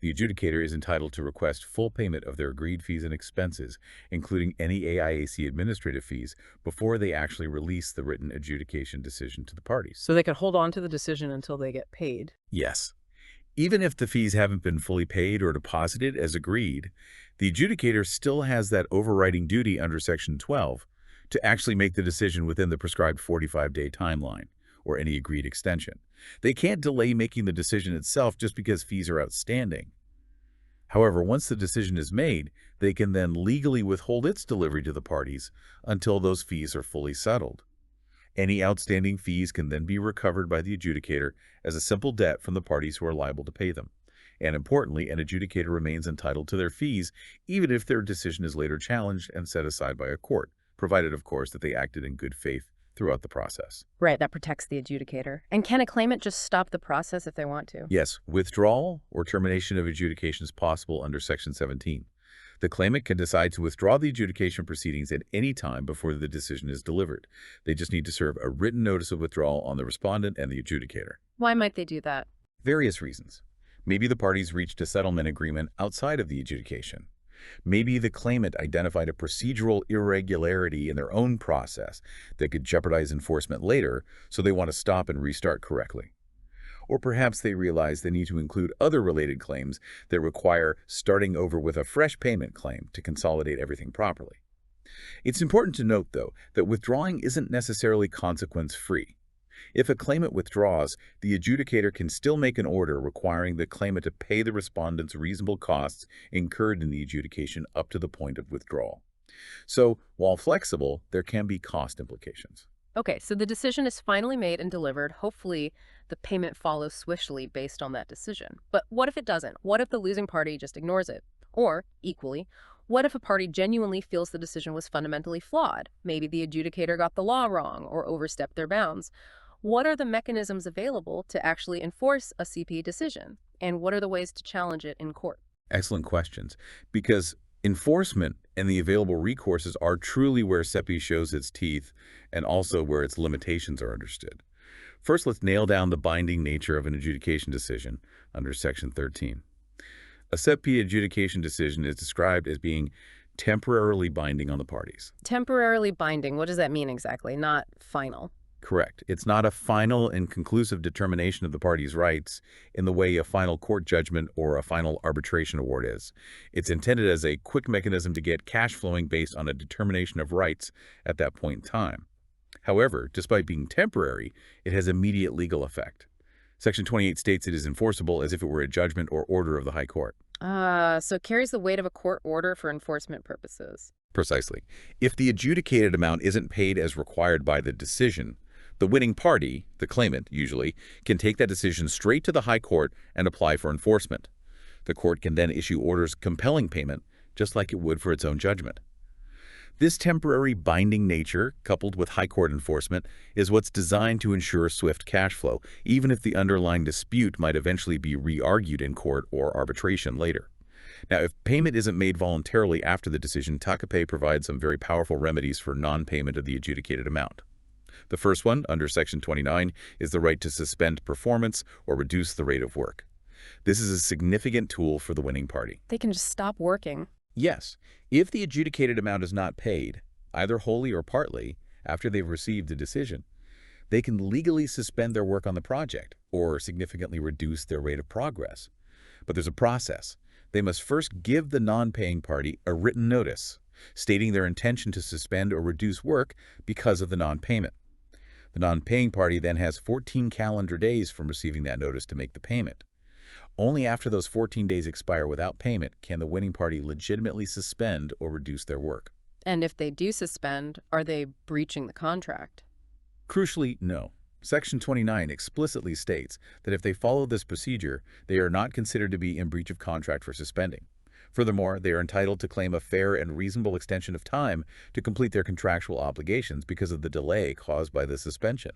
The adjudicator is entitled to request full payment of their agreed fees and expenses, including any AIAC administrative fees, before they actually release the written adjudication decision to the parties. So they could hold on to the decision until they get paid. Yes. Even if the fees haven't been fully paid or deposited as agreed, the adjudicator still has that overriding duty under Section 12 to actually make the decision within the prescribed 45-day timeline or any agreed extension. They can't delay making the decision itself just because fees are outstanding. However, once the decision is made, they can then legally withhold its delivery to the parties until those fees are fully settled. Any outstanding fees can then be recovered by the adjudicator as a simple debt from the parties who are liable to pay them. And importantly, an adjudicator remains entitled to their fees even if their decision is later challenged and set aside by a court, provided, of course, that they acted in good faith throughout the process. Right, that protects the adjudicator. And can a claimant just stop the process if they want to? Yes, withdrawal or termination of adjudication is possible under Section 17. The claimant can decide to withdraw the adjudication proceedings at any time before the decision is delivered. They just need to serve a written notice of withdrawal on the respondent and the adjudicator. Why might they do that? Various reasons. Maybe the parties reached a settlement agreement outside of the adjudication. Maybe the claimant identified a procedural irregularity in their own process that could jeopardize enforcement later, so they want to stop and restart correctly. Or perhaps they realize they need to include other related claims that require starting over with a fresh payment claim to consolidate everything properly. It's important to note, though, that withdrawing isn't necessarily consequence-free. If a claimant withdraws, the adjudicator can still make an order requiring the claimant to pay the respondent's reasonable costs incurred in the adjudication up to the point of withdrawal. So, while flexible, there can be cost implications. Okay, so the decision is finally made and delivered. Hopefully, the payment follows swiftly based on that decision. But what if it doesn't? What if the losing party just ignores it? Or, equally, what if a party genuinely feels the decision was fundamentally flawed? Maybe the adjudicator got the law wrong or overstepped their bounds. What are the mechanisms available to actually enforce a CP decision? And what are the ways to challenge it in court? Excellent questions, because enforcement and the available recourses are truly where CIPAA shows its teeth and also where its limitations are understood. First, let's nail down the binding nature of an adjudication decision under Section 13. A CIPAA adjudication decision is described as being temporarily binding on the parties. Temporarily binding, what does that mean exactly? Not final. Correct. It's not a final and conclusive determination of the parties' rights in the way a final court judgment or a final arbitration award is. It's intended as a quick mechanism to get cash flowing based on a determination of rights at that point in time. However, despite being temporary, it has immediate legal effect. Section 28 states it is enforceable as if it were a judgment or order of the High Court. So it carries the weight of a court order for enforcement purposes. Precisely. If the adjudicated amount isn't paid as required by the decision, the winning party, the claimant usually, can take that decision straight to the High Court and apply for enforcement. The court can then issue orders compelling payment, just like it would for its own judgment. This temporary binding nature, coupled with High Court enforcement, is what's designed to ensure swift cash flow, even if the underlying dispute might eventually be re-argued in court or arbitration later. Now, if payment isn't made voluntarily after the decision, CIPAA provides some very powerful remedies for non-payment of the adjudicated amount. The first one, under Section 29, is the right to suspend performance or reduce the rate of work. This is a significant tool for the winning party. They can just stop working. Yes, if the adjudicated amount is not paid, either wholly or partly, after they've received a decision, they can legally suspend their work on the project or significantly reduce their rate of progress. But there's a process. They must first give the non-paying party a written notice, stating their intention to suspend or reduce work because of the non-payment. The non-paying party then has 14 calendar days from receiving that notice to make the payment. Only after those 14 days expire without payment can the winning party legitimately suspend or reduce their work. And if they do suspend, are they breaching the contract? Crucially, no. Section 29 explicitly states that if they follow this procedure, they are not considered to be in breach of contract for suspending. Furthermore, they are entitled to claim a fair and reasonable extension of time to complete their contractual obligations because of the delay caused by the suspension.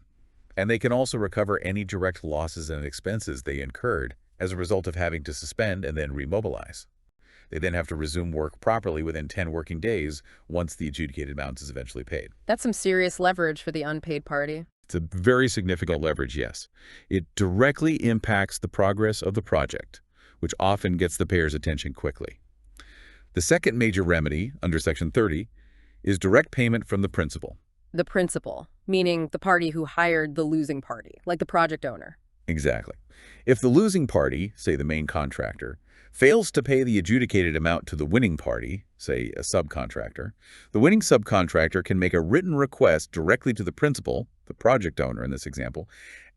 And they can also recover any direct losses and expenses they incurred as a result of having to suspend and then remobilize. They then have to resume work properly within 10 working days once the adjudicated amount is eventually paid. That's some serious leverage for the unpaid party. It's a very significant leverage, yes. It directly impacts the progress of the project, which often gets the payer's attention quickly. The second major remedy under Section 30 is direct payment from the principal. The principal, meaning the party who hired the losing party, like the project owner. Exactly. If the losing party, say the main contractor, fails to pay the adjudicated amount to the winning party, say a subcontractor, the winning subcontractor can make a written request directly to the principal, the project owner in this example,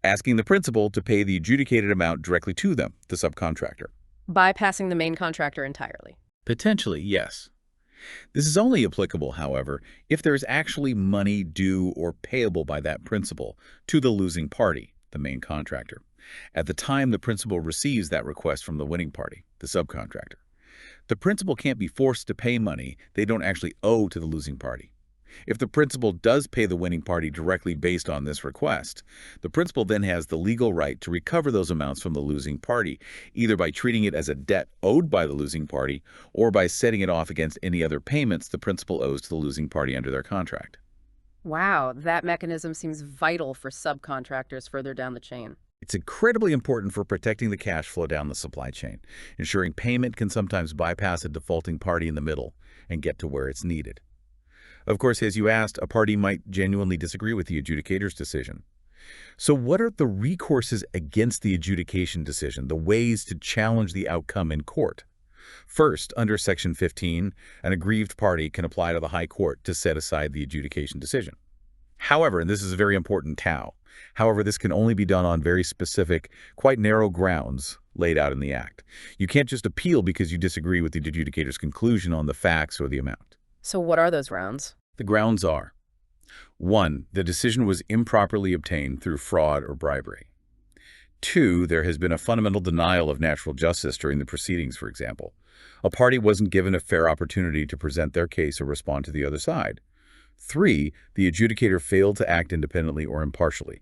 asking the principal to pay the adjudicated amount directly to them, the subcontractor. Bypassing the main contractor entirely. Potentially, yes. This is only applicable, however, if there is actually money due or payable by that principal to the losing party, the main contractor, at the time the principal receives that request from the winning party, the subcontractor. The principal can't be forced to pay money they don't actually owe to the losing party. If the principal does pay the winning party directly based on this request, the principal then has the legal right to recover those amounts from the losing party, either by treating it as a debt owed by the losing party or by setting it off against any other payments the principal owes to the losing party under their contract. Wow, that mechanism seems vital for subcontractors further down the chain. It's incredibly important for protecting the cash flow down the supply chain, ensuring payment can sometimes bypass a defaulting party in the middle and get to where it's needed. Of course, as you asked, a party might genuinely disagree with the adjudicator's decision. So what are the recourses against the adjudication decision, the ways to challenge the outcome in court? First, under Section 15, an aggrieved party can apply to the High Court to set aside the adjudication decision. However, and this is a very important however, this can only be done on very specific, quite narrow grounds laid out in the Act. You can't just appeal because you disagree with the adjudicator's conclusion on the facts or the amount. So what are those grounds? The grounds are: 1. The decision was improperly obtained through fraud or bribery. 2. There has been a fundamental denial of natural justice during the proceedings, for example. A party wasn't given a fair opportunity to present their case or respond to the other side. 3. The adjudicator failed to act independently or impartially.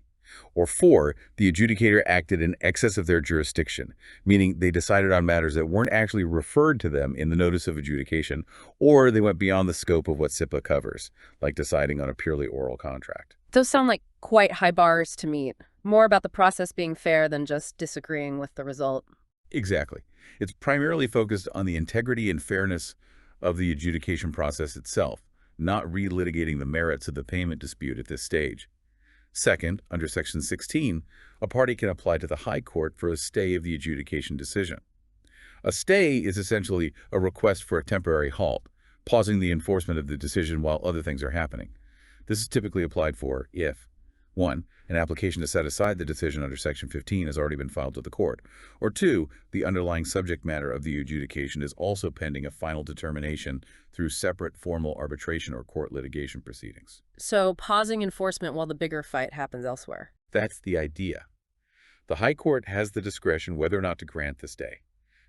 Or 4. The adjudicator acted in excess of their jurisdiction, meaning they decided on matters that weren't actually referred to them in the notice of adjudication, or they went beyond the scope of what CIPAA covers, like deciding on a purely oral contract. Those sound like quite high bars to meet. More about the process being fair than just disagreeing with the result. Exactly. It's primarily focused on the integrity and fairness of the adjudication process itself, not relitigating the merits of the payment dispute at this stage. Second, under Section 16, a party can apply to the High Court for a stay of the adjudication decision. A stay is essentially a request for a temporary halt, pausing the enforcement of the decision while other things are happening. This is typically applied for if 1. An application to set aside the decision under Section 15 has already been filed to the court, or 2. The underlying subject matter of the adjudication is also pending a final determination through separate formal arbitration or court litigation proceedings. So pausing enforcement while the bigger fight happens elsewhere. That's the idea. The High Court has the discretion whether or not to grant the stay.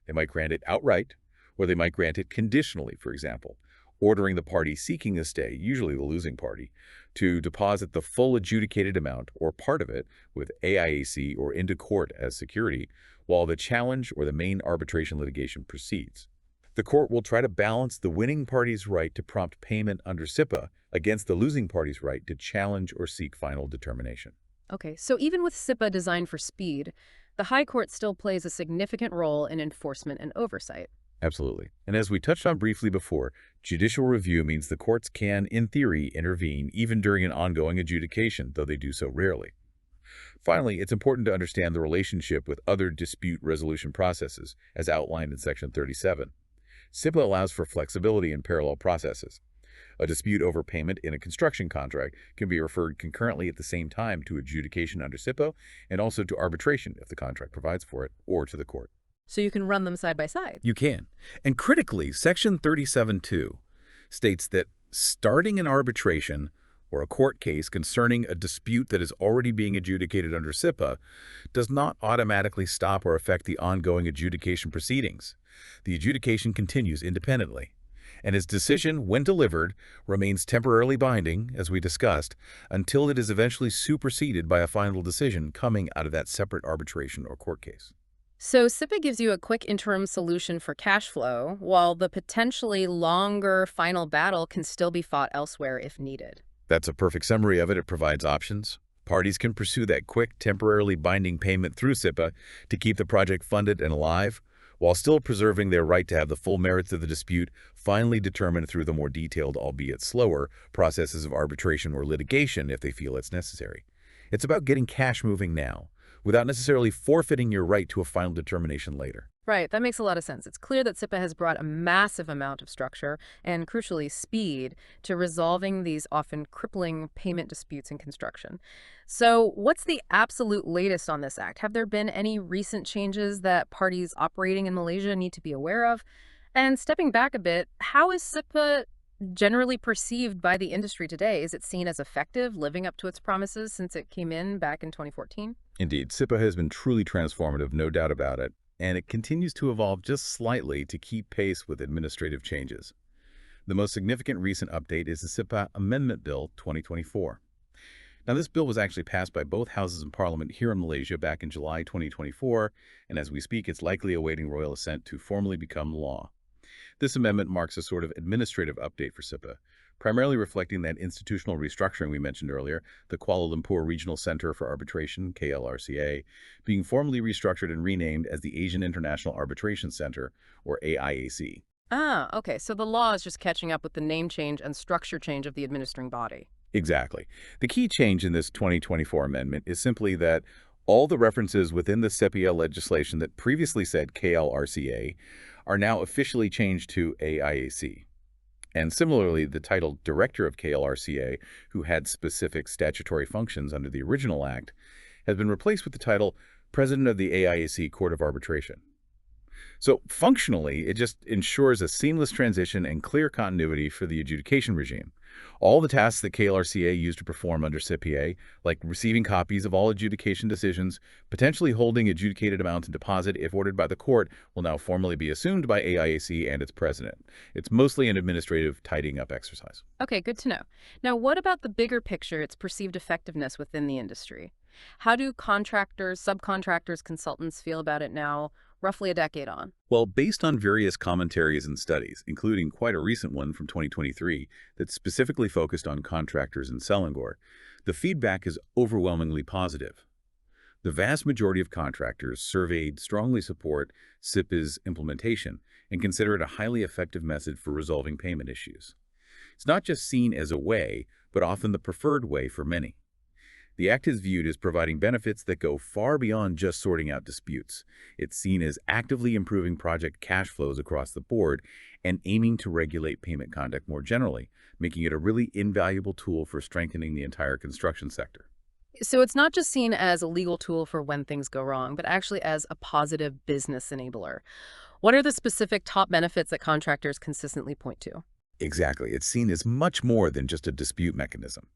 They might grant it outright, or they might grant it conditionally, for example, ordering the party seeking the stay, usually the losing party, to deposit the full adjudicated amount or part of it with AIAC or into court as security while the challenge or the main arbitration litigation proceeds. The court will try to balance the winning party's right to prompt payment under CIPAA against the losing party's right to challenge or seek final determination. Okay, so even with CIPAA designed for speed, the High Court still plays a significant role in enforcement and oversight. Absolutely. And as we touched on briefly before, judicial review means the courts can, in theory, intervene even during an ongoing adjudication, though they do so rarely. Finally, it's important to understand the relationship with other dispute resolution processes, as outlined in Section 37. CIPAA allows for flexibility in parallel processes. A dispute over payment in a construction contract can be referred concurrently at the same time to adjudication under CIPAA and also to arbitration if the contract provides for it, or to the court. So you can run them side by side. You can. And critically, Section 37(2) states that starting an arbitration or a court case concerning a dispute that is already being adjudicated under CIPAA does not automatically stop or affect the ongoing adjudication proceedings. The adjudication continues independently. and his decision, when delivered, remains temporarily binding, as we discussed, until it is eventually superseded by a final decision coming out of that separate arbitration or court case. So CIPAA gives you a quick interim solution for cash flow, while the potentially longer final battle can still be fought elsewhere if needed. That's a perfect summary of it. It provides options. Parties can pursue that quick, temporarily binding payment through CIPAA to keep the project funded and alive, while still preserving their right to have the full merits of the dispute finally determined through the more detailed, albeit slower, processes of arbitration or litigation if they feel it's necessary. It's about getting cash moving now, without necessarily forfeiting your right to a final determination later. Right, that makes a lot of sense. It's clear that CIPAA has brought a massive amount of structure and, crucially, speed to resolving these often crippling payment disputes in construction. So what's the absolute latest on this act? Have there been any recent changes that parties operating in Malaysia need to be aware of? And stepping back a bit, how is CIPAA generally perceived by the industry today? Is it seen as effective, living up to its promises since it came in back in 2014? Indeed, CIPAA has been truly transformative, no doubt about it, and it continues to evolve just slightly to keep pace with administrative changes. The most significant recent update is the CIPAA Amendment Bill 2024. Now, this bill was actually passed by both houses in Parliament here in Malaysia back in July 2024, and as we speak, it's likely awaiting royal assent to formally become law. This amendment marks a sort of administrative update for CIPAA, primarily reflecting that institutional restructuring we mentioned earlier, the Kuala Lumpur Regional Center for Arbitration, KLRCA, being formally restructured and renamed as the Asian International Arbitration Center, or AIAC. Ah, okay. So the law is just catching up with the name change and structure change of the administering body. Exactly. The key change in this 2024 amendment is simply that all the references within the CIPAA legislation that previously said KLRCA are now officially changed to AIAC. And similarly, the title Director of KLRCA, who had specific statutory functions under the original act, has been replaced with the title President of the AIAC Court of Arbitration. So functionally, it just ensures a seamless transition and clear continuity for the adjudication regime. All the tasks that KLRCA used to perform under CIPAA, like receiving copies of all adjudication decisions, potentially holding adjudicated amounts in deposit if ordered by the court, will now formally be assumed by AIAC and its president. It's mostly an administrative tidying up exercise. Okay, good to know. Now, what about the bigger picture, its perceived effectiveness within the industry? How do contractors, subcontractors, consultants feel about it now, roughly a decade on? Well, based on various commentaries and studies, including quite a recent one from 2023 that specifically focused on contractors in Selangor, the feedback is overwhelmingly positive. The vast majority of contractors surveyed strongly support CIPAA's implementation and consider it a highly effective method for resolving payment issues. It's not just seen as a way, but often the preferred way for many. The act is viewed as providing benefits that go far beyond just sorting out disputes. It's seen as actively improving project cash flows across the board and aiming to regulate payment conduct more generally, making it a really invaluable tool for strengthening the entire construction sector. So it's not just seen as a legal tool for when things go wrong, but actually as a positive business enabler. What are the specific top benefits that contractors consistently point to? Exactly. It's seen as much more than just a dispute mechanism.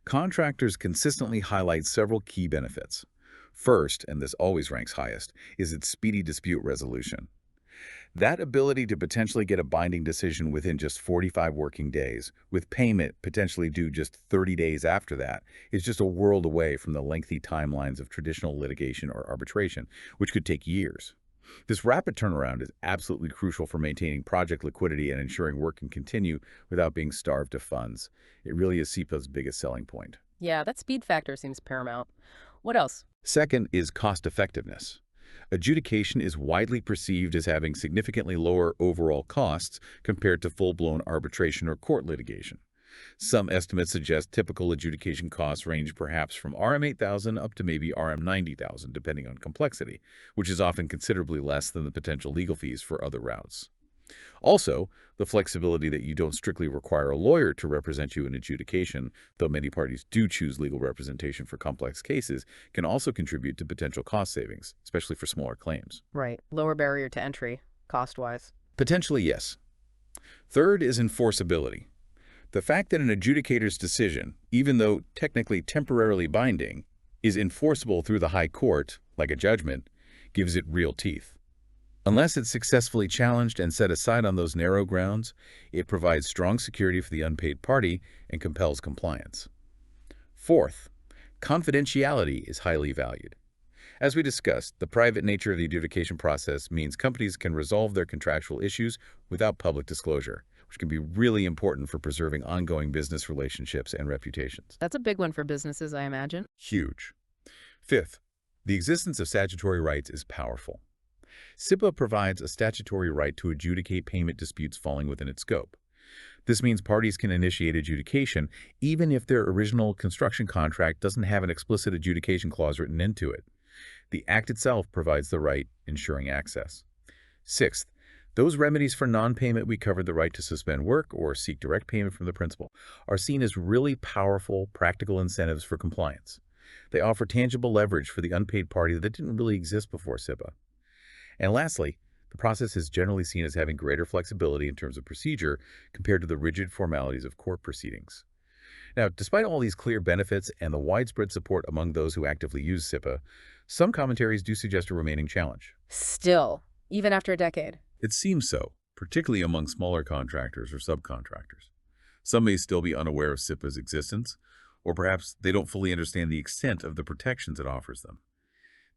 Contractors consistently highlight several key benefits. First, and this always ranks highest, is its speedy dispute resolution. That ability to potentially get a binding decision within just 45 working days, with payment potentially due just 30 days after that, is just a world away from the lengthy timelines of traditional litigation or arbitration, which could take years. This rapid turnaround is absolutely crucial for maintaining project liquidity and ensuring work can continue without being starved of funds. It really is CIPAA's biggest selling point. Yeah, that speed factor seems paramount. What else? Second is cost effectiveness. Adjudication is widely perceived as having significantly lower overall costs compared to full-blown arbitration or court litigation. Some estimates suggest typical adjudication costs range perhaps from RM8,000 up to maybe RM90,000, depending on complexity, which is often considerably less than the potential legal fees for other routes. Also, the flexibility that you don't strictly require a lawyer to represent you in adjudication, though many parties do choose legal representation for complex cases, can also contribute to potential cost savings, especially for smaller claims. Right. Lower barrier to entry, cost-wise. Potentially, yes. Third is enforceability. The fact that an adjudicator's decision, even though technically temporarily binding, is enforceable through the high court, like a judgment, gives it real teeth. Unless it's successfully challenged and set aside on those narrow grounds, it provides strong security for the unpaid party and compels compliance. Fourth, confidentiality is highly valued. As we discussed, the private nature of the adjudication process means companies can resolve their contractual issues without public disclosure, which can be really important for preserving ongoing business relationships and reputations. That's a big one for businesses, I imagine. Huge. Fifth, the existence of statutory rights is powerful. CIPAA provides a statutory right to adjudicate payment disputes falling within its scope. This means parties can initiate adjudication even if their original construction contract doesn't have an explicit adjudication clause written into it. The Act itself provides the right, ensuring access. Sixth, those remedies for non-payment we covered, the right to suspend work or seek direct payment from the principal, are seen as really powerful, practical incentives for compliance. They offer tangible leverage for the unpaid party that didn't really exist before CIPAA. And lastly, the process is generally seen as having greater flexibility in terms of procedure compared to the rigid formalities of court proceedings. Now, despite all these clear benefits and the widespread support among those who actively use CIPAA, some commentaries do suggest a remaining challenge. Still, even after a decade. It seems so, particularly among smaller contractors or subcontractors. Some may still be unaware of CIPAA's existence, or perhaps they don't fully understand the extent of the protections it offers them.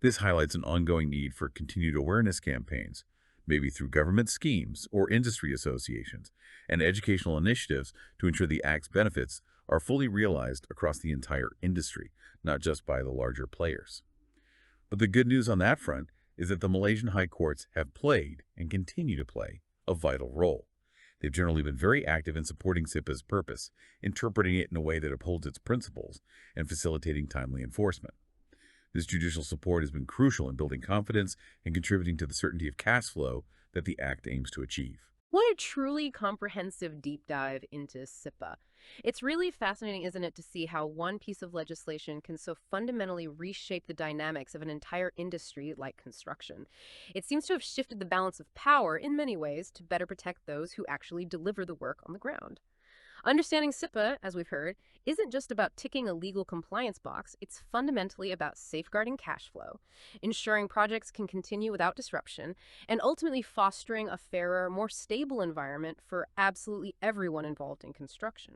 This highlights an ongoing need for continued awareness campaigns, maybe through government schemes or industry associations, and educational initiatives to ensure the Act's benefits are fully realized across the entire industry, not just by the larger players. But the good news on that front is that the Malaysian high courts have played and continue to play a vital role. They've generally been very active in supporting CIPAA's purpose, interpreting it in a way that upholds its principles, and facilitating timely enforcement. This judicial support has been crucial in building confidence and contributing to the certainty of cash flow that the Act aims to achieve. What a truly comprehensive deep dive into CIPAA. It's really fascinating, isn't it, to see how one piece of legislation can so fundamentally reshape the dynamics of an entire industry like construction. It seems to have shifted the balance of power in many ways to better protect those who actually deliver the work on the ground. Understanding CIPAA, as we've heard, isn't just about ticking a legal compliance box, it's fundamentally about safeguarding cash flow, ensuring projects can continue without disruption, and ultimately fostering a fairer, more stable environment for absolutely everyone involved in construction.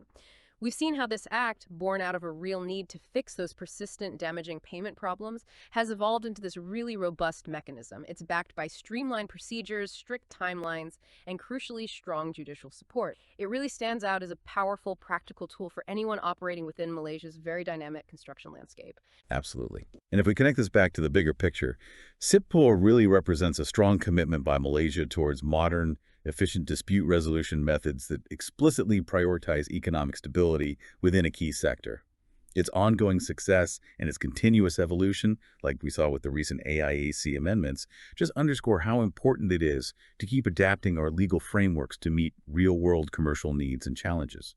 We've seen how this act, born out of a real need to fix those persistent, damaging payment problems, has evolved into this really robust mechanism. It's backed by streamlined procedures, strict timelines, and crucially strong judicial support. It really stands out as a powerful, practical tool for anyone operating within Malaysia's very dynamic construction landscape. Absolutely. And if we connect this back to the bigger picture, CIPAA really represents a strong commitment by Malaysia towards modern, efficient dispute resolution methods that explicitly prioritize economic stability within a key sector. Its ongoing success and its continuous evolution, like we saw with the recent AIAC amendments, just underscore how important it is to keep adapting our legal frameworks to meet real-world commercial needs and challenges.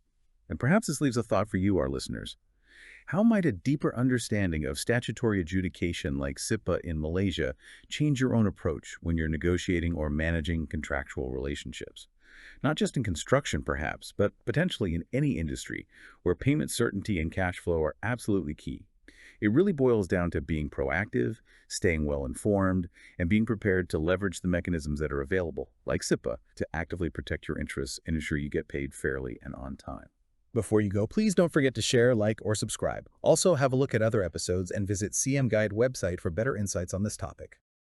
And perhaps this leaves a thought for you, our listeners. How might a deeper understanding of statutory adjudication like CIPAA in Malaysia change your own approach when you're negotiating or managing contractual relationships? Not just in construction, perhaps, but potentially in any industry where payment certainty and cash flow are absolutely key. It really boils down to being proactive, staying well-informed, and being prepared to leverage the mechanisms that are available, like CIPAA, to actively protect your interests and ensure you get paid fairly and on time. Before you go, please don't forget to share, like, or subscribe. Also, have a look at other episodes and visit CM Guide website for better insights on this topic.